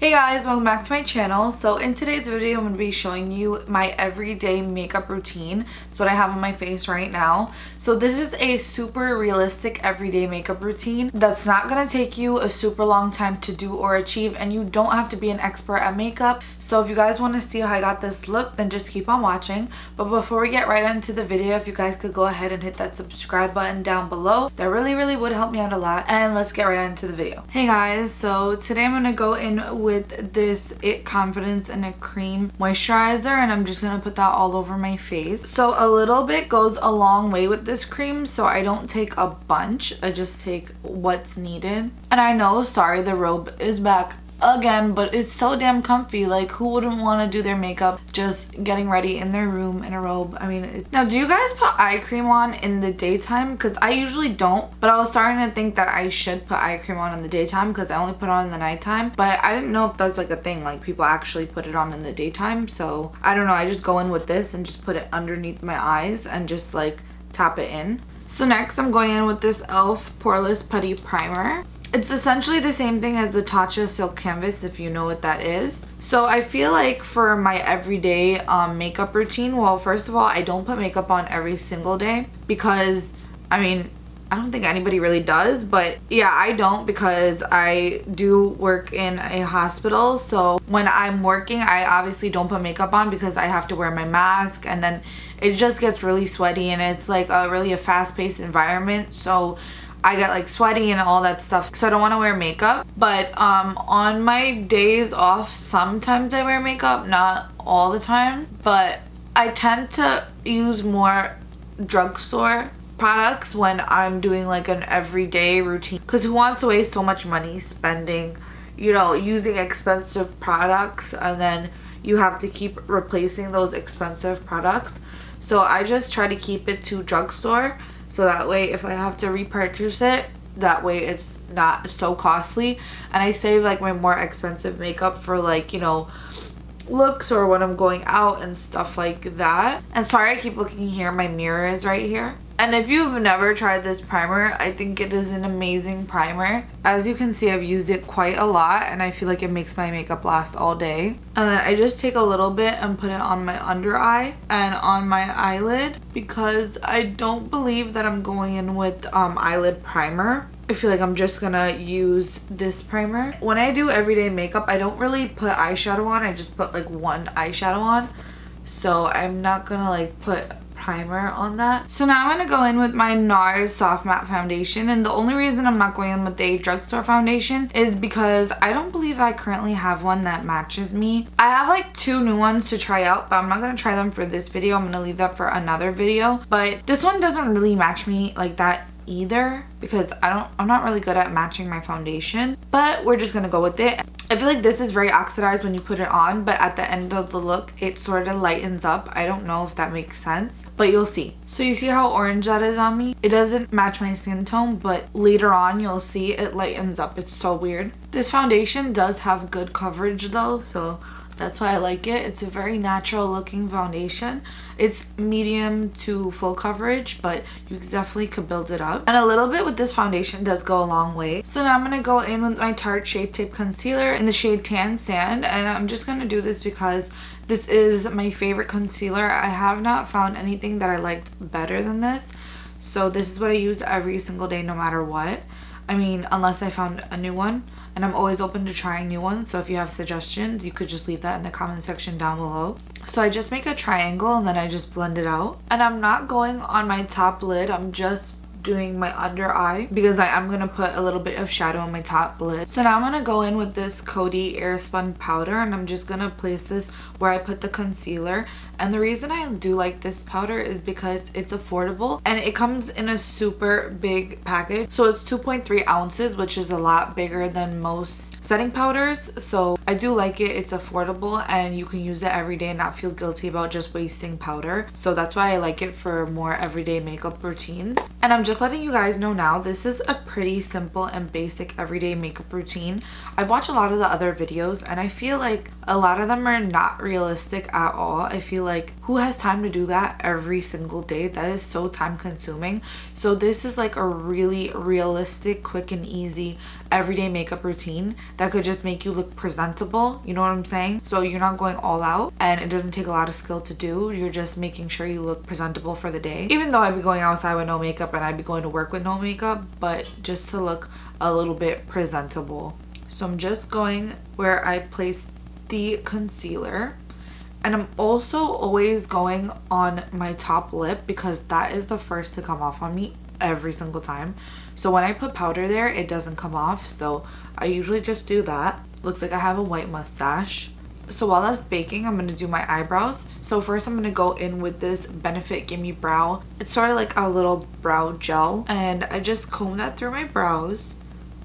Hey guys, welcome back to my channel. So in today's video, I'm going to be showing you my everyday makeup routine. That's what I have on my face right now. So this is a super realistic everyday makeup routine that's not going to take you a super long time to do or achieve, and you don't have to be an expert at makeup. So if you guys want to see how I got this look, then just keep on watching. But before we get right into the video, if you guys could go ahead and hit that subscribe button down below, that really would help me out a lot. And let's get right into the video. Hey guys, so today I'm going to go in with this It Confidence in a Cream moisturizer, and I'm just gonna put that all over my face. So a little bit goes a long way with this cream, so I don't take a bunch, I just take what's needed. And I know, sorry, the robe is back again, but it's so damn comfy. Like, who wouldn't want to do their makeup just getting ready in their room in a robe? I mean, now, do you guys put eye cream on in the daytime? Because I usually don't, but I was starting to think that I should put eye cream on in the daytime because I only put it on in the nighttime. But I didn't know if that's like a thing, like people actually put it on in the daytime. So I don't know, I just go in with this and just put it underneath my eyes and just like tap it in. So next I'm going in with this E.L.F. Poreless Putty Primer. It's essentially the same thing as the Tarte Silk Canvas, if you know what that is. So I feel like for my everyday makeup routine, well, first of all, I don't put makeup on every single day because, I mean, I don't think anybody really does, but yeah, I don't because I do work in a hospital. So when I'm working, I obviously don't put makeup on because I have to wear my mask, and then it just gets really sweaty, and it's like a fast-paced environment. So I get like sweaty and all that stuff, so I don't want to wear makeup. But on my days off, sometimes I wear makeup, not all the time, but I tend to use more drugstore products when I'm doing like an everyday routine, because who wants to waste so much money spending, you know, using expensive products, and then you have to keep replacing those expensive products. So I just try to keep it to drugstore, so that way if I have to repurchase it, that way it's not so costly, and I save like my more expensive makeup for, like, you know, looks or when I'm going out and stuff like that. And sorry, I keep looking here, my mirror is right here. And if you've never tried this primer, I think it is an amazing primer. As you can see, I've used it quite a lot, and I feel like it makes my makeup last all day. And then I just take a little bit and put it on my under eye and on my eyelid, because I don't believe that I'm going in with eyelid primer. I feel like I'm just gonna use this primer. When I do everyday makeup, I don't really put eyeshadow on. I just put like one eyeshadow on. So I'm not gonna like put primer on that. So now I'm gonna go in with my Nars Soft Matte Foundation, and the only reason I'm not going in with a drugstore foundation is because I don't believe I currently have one that matches me. I have like two new ones to try out, but I'm not gonna try them for this video. I'm gonna leave that for another video. But this one doesn't really match me like that either, because I'm not really good at matching my foundation, but we're just gonna go with it. I feel like this is very oxidized when you put it on, but at the end of the look it sort of lightens up. I don't know if that makes sense, but you'll see. So you see how orange that is on me? It doesn't match my skin tone, but later on you'll see it lightens up. It's so weird. This foundation does have good coverage though, so that's why I like it. It's a very natural looking foundation. It's medium to full coverage, but you definitely could build it up. And a little bit with this foundation does go a long way. So now I'm going to go in with my Tarte ShapeTape Concealer in the shade Tan Sand. And I'm just going to do this because this is my favorite concealer. I have not found anything that I liked better than this. So this is what I use every single day, no matter what. I mean, unless I found a new one. And I'm always open to trying new ones, so if you have suggestions, you could just leave that in the comment section down below. So I just make a triangle and then I just blend it out. And I'm not going on my top lid, I'm just doing my under eye because I am going to put a little bit of shadow on my top lid. So now I'm going to go in with this Coty Airspun powder, and I'm just going to place this where I put the concealer. And the reason I do like this powder is because it's affordable and it comes in a super big package. So it's 2.3 ounces, which is a lot bigger than most setting powders. So I do like it. It's affordable and you can use it every day and not feel guilty about just wasting powder. So that's why I like it for more everyday makeup routines. And I'm just letting you guys know now, this is a pretty simple and basic everyday makeup routine. I've watched a lot of the other videos and I feel like a lot of them are not realistic at all. I feel like who has time to do that every single day? That is so time consuming. So this is like a really realistic, quick and easy everyday makeup routine that could just make you look presentable. You know what I'm saying? So you're not going all out and it doesn't take a lot of skill to do. You're just making sure you look presentable for the day. Even though I'd be going outside with no makeup and I'd be going to work with no makeup, but just to look a little bit presentable. So I'm just going where I placed the concealer, and I'm also always going on my top lip because that is the first to come off on me every single time. So when I put powder there, it doesn't come off, so I usually just do that. Looks like I have a white mustache. So while that's baking, I'm going to do my eyebrows. So first I'm going to go in with this Benefit Gimme Brow. It's sort of like a little brow gel, and I just comb that through my brows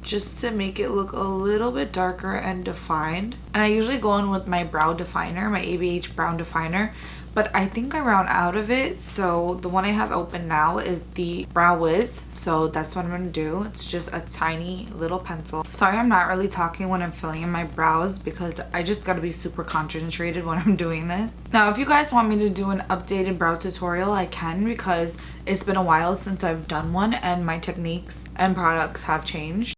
just to make it look a little bit darker and defined. And I usually go in with my brow definer, my ABH brow definer, but I think I ran out of it, so the one I have open now is the Brow Wiz. So that's what I'm gonna do. It's just a tiny little pencil. Sorry I'm not really talking when I'm filling in my brows because I just gotta be super concentrated when I'm doing this. Now if you guys want me to do an updated brow tutorial, I can, because it's been a while since I've done one and my techniques and products have changed.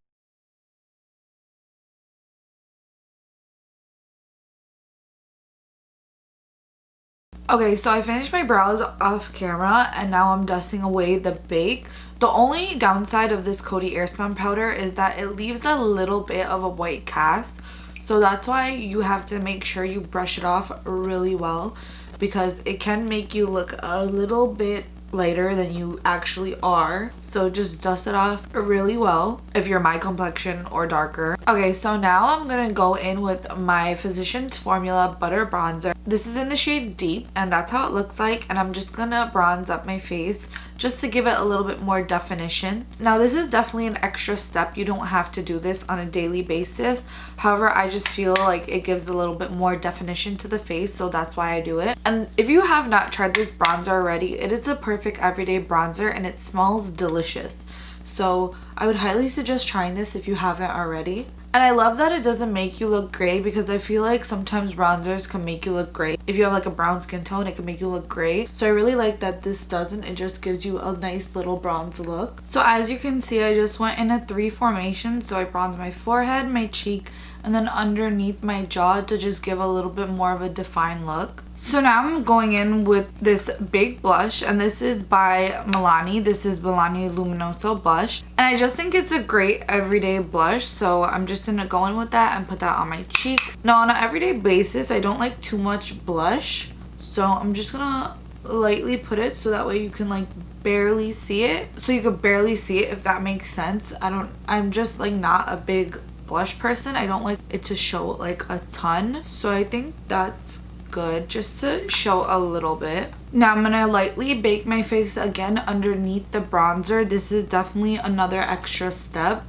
Okay, so I finished my brows off camera and now I'm dusting away the bake. The only downside of this Coty Airspun powder is that it leaves a little bit of a white cast. So that's why you have to make sure you brush it off really well, because it can make you look a little bit lighter than you actually are. So just dust it off really well if you're my complexion or darker. Okay, so now I'm gonna go in with my Physicians Formula Butter Bronzer. This is in the shade Deep and that's how it looks like, and I'm just gonna bronze up my face just to give it a little bit more definition. Now this is definitely an extra step. You don't have to do this on a daily basis. However, I just feel like it gives a little bit more definition to the face, so that's why I do it. And if you have not tried this bronzer already, it is a perfect everyday bronzer and it smells delicious. So I would highly suggest trying this if you haven't already. And I love that it doesn't make you look gray, because I feel like sometimes bronzers can make you look gray. If you have like a brown skin tone, it can make you look gray. So I really like that this doesn't. It just gives you a nice little bronze look. So as you can see, I just went in a 3 formation. So I bronzed my forehead, my cheek, and then underneath my jaw to just give a little bit more of a defined look. So now I'm going in with this big blush, and this is by Milani. This is Milani Luminoso blush, and I just think it's a great everyday blush, so I'm just gonna go in with that and put that on my cheeks. Now on an everyday basis, I don't like too much blush, so I'm just gonna lightly put it so that way you can like barely see it. So you could barely see it, if that makes sense. I'm just like not a big blush person. I don't like it to show like a ton, so I think that's good just to show a little bit. Now I'm gonna lightly bake my face again underneath the bronzer. This is definitely another extra step.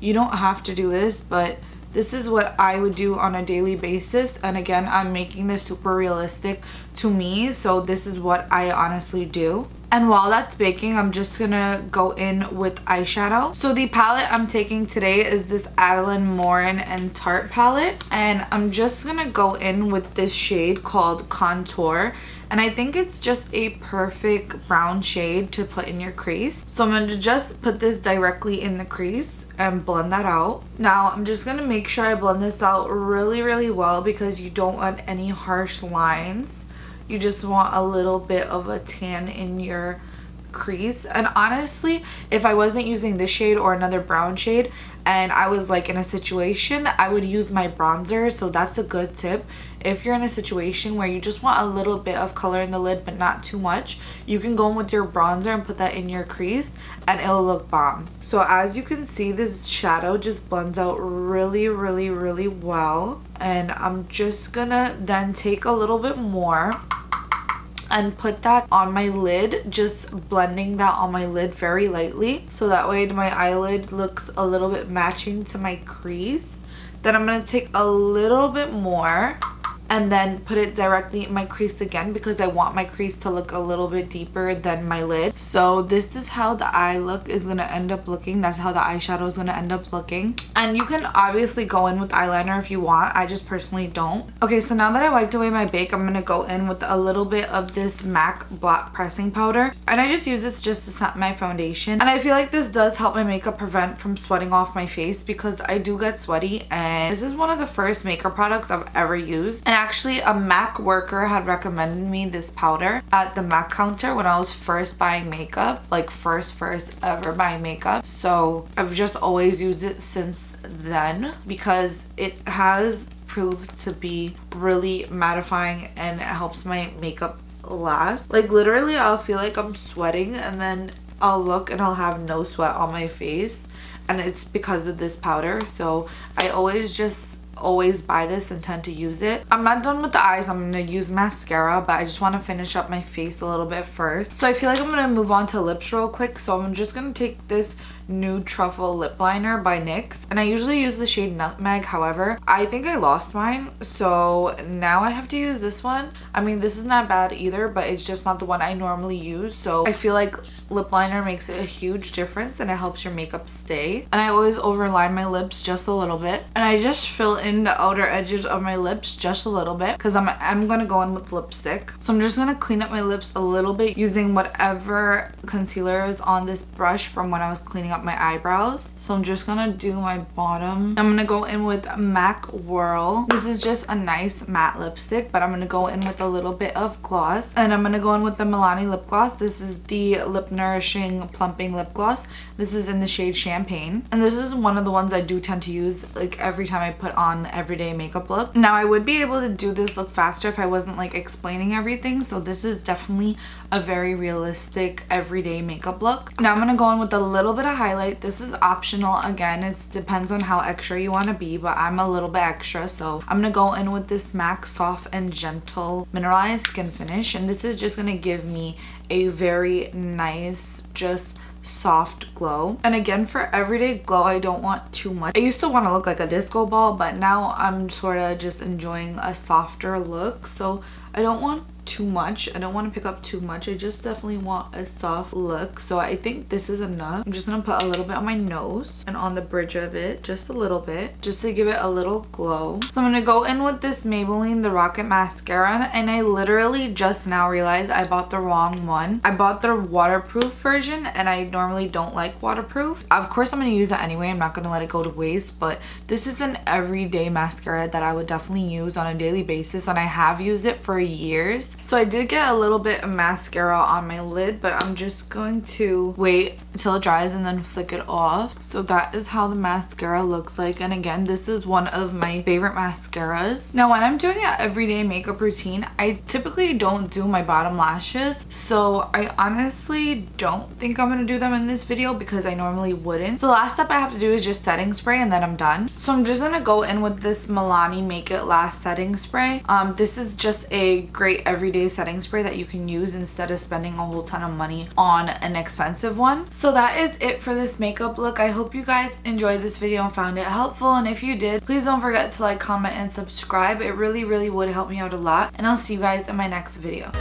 You don't have to do this, but this is what I would do on a daily basis, and again, I'm making this super realistic to me, so this is what I honestly do. And while that's baking, I'm just gonna go in with eyeshadow. So the palette I'm taking today is this Adelaine, Morin, and Tarte palette. And I'm just gonna go in with this shade called Contour. And I think it's just a perfect brown shade to put in your crease. So I'm gonna just put this directly in the crease and blend that out. Now I'm just gonna make sure I blend this out really well, because you don't want any harsh lines. You just want a little bit of a tan in your crease. And honestly, if I wasn't using this shade or another brown shade and I was like in a situation, I would use my bronzer. So that's a good tip. If you're in a situation where you just want a little bit of color in the lid but not too much, you can go in with your bronzer and put that in your crease and it'll look bomb. So as you can see, this shadow just blends out really well. And I'm just gonna then take a little bit more and put that on my lid, just blending that on my lid very lightly, so that way my eyelid looks a little bit matching to my crease. Then I'm going to take a little bit more and then put it directly in my crease again because I want my crease to look a little bit deeper than my lid. So this is how the eye look is gonna end up looking. That's how the eyeshadow is gonna end up looking. And you can obviously go in with eyeliner if you want. I just personally don't. Okay, so now that I wiped away my bake, I'm gonna go in with a little bit of this MAC Blot pressing powder, and I just use this just to set my foundation. And I feel like this does help my makeup prevent from sweating off my face because I do get sweaty, and this is one of the first makeup products I've ever used. And actually a MAC worker had recommended me this powder at the MAC counter when I was first buying makeup, like first ever buying makeup. So I've just always used it since then because it has proved to be really mattifying and it helps my makeup last. Like literally I'll feel like I'm sweating and then I'll look and I'll have no sweat on my face, and it's because of this powder. So I always buy this and tend to use it. I'm not done with the eyes. I'm gonna use mascara, but I just want to finish up my face a little bit first. So I feel like I'm gonna move on to lips real quick. So I'm just gonna take this Nude Truffle lip liner by NYX, and I usually use the shade Nutmeg. However, I think I lost mine, so now I have to use this one. I mean, this is not bad either, but it's just not the one I normally use. So I feel like lip liner makes a huge difference and it helps your makeup stay. And I always overline my lips just a little bit, and I just fill in the outer edges of my lips just a little bit because I'm gonna go in with lipstick. So I'm just gonna clean up my lips a little bit using whatever concealer is on this brush from when I was cleaning up my eyebrows. So I'm just gonna do my bottom. I'm gonna go in with MAC Whirl. This is just a nice matte lipstick, but I'm gonna go in with a little bit of gloss, and I'm gonna go in with the Milani lip gloss. This is the Lip Nourishing Plumping Lip Gloss. This is in the shade Champagne, and this is one of the ones I do tend to use like every time I put on everyday makeup look. Now I would be able to do this look faster if I wasn't like explaining everything, so this is definitely a very realistic everyday makeup look. Now I'm gonna go in with a little bit of highlight. This is optional. Again, it depends on how extra you want to be, but I'm a little bit extra, so I'm gonna go in with this MAC Soft and Gentle Mineralized Skin Finish, and this is just gonna give me a very nice, just soft glow. And again, for everyday glow, I don't want too much. I used to want to look like a disco ball, but now I'm sort of just enjoying a softer look, so I don't want too much. I don't want to pick up too much. I just definitely want a soft look, so I think this is enough. I'm just gonna put a little bit on my nose and on the bridge of it, just a little bit, just to give it a little glow. So I'm gonna go in with this Maybelline The Rocket Mascara, and I literally just now realized I bought the wrong one. I bought the waterproof version, and I normally don't like waterproof. Of course I'm gonna use it anyway. I'm not gonna let it go to waste, but this is an everyday mascara that I would definitely use on a daily basis, and I have used it for years. So I did get a little bit of mascara on my lid, but I'm just going to wait until it dries and then flick it off. So that is how the mascara looks like. And again, this is one of my favorite mascaras. Now when I'm doing an everyday makeup routine, I typically don't do my bottom lashes, so I honestly don't think I'm gonna do them in this video because I normally wouldn't. So the last step I have to do is just setting spray, and then I'm done. So I'm just gonna go in with this Milani Make It Last setting spray. This is just a great everyday setting spray that you can use instead of spending a whole ton of money on an expensive one. So that is it for this makeup look. I hope you guys enjoyed this video and found it helpful, and if you did, please don't forget to like, comment, and subscribe. It really would help me out a lot, and I'll see you guys in my next video.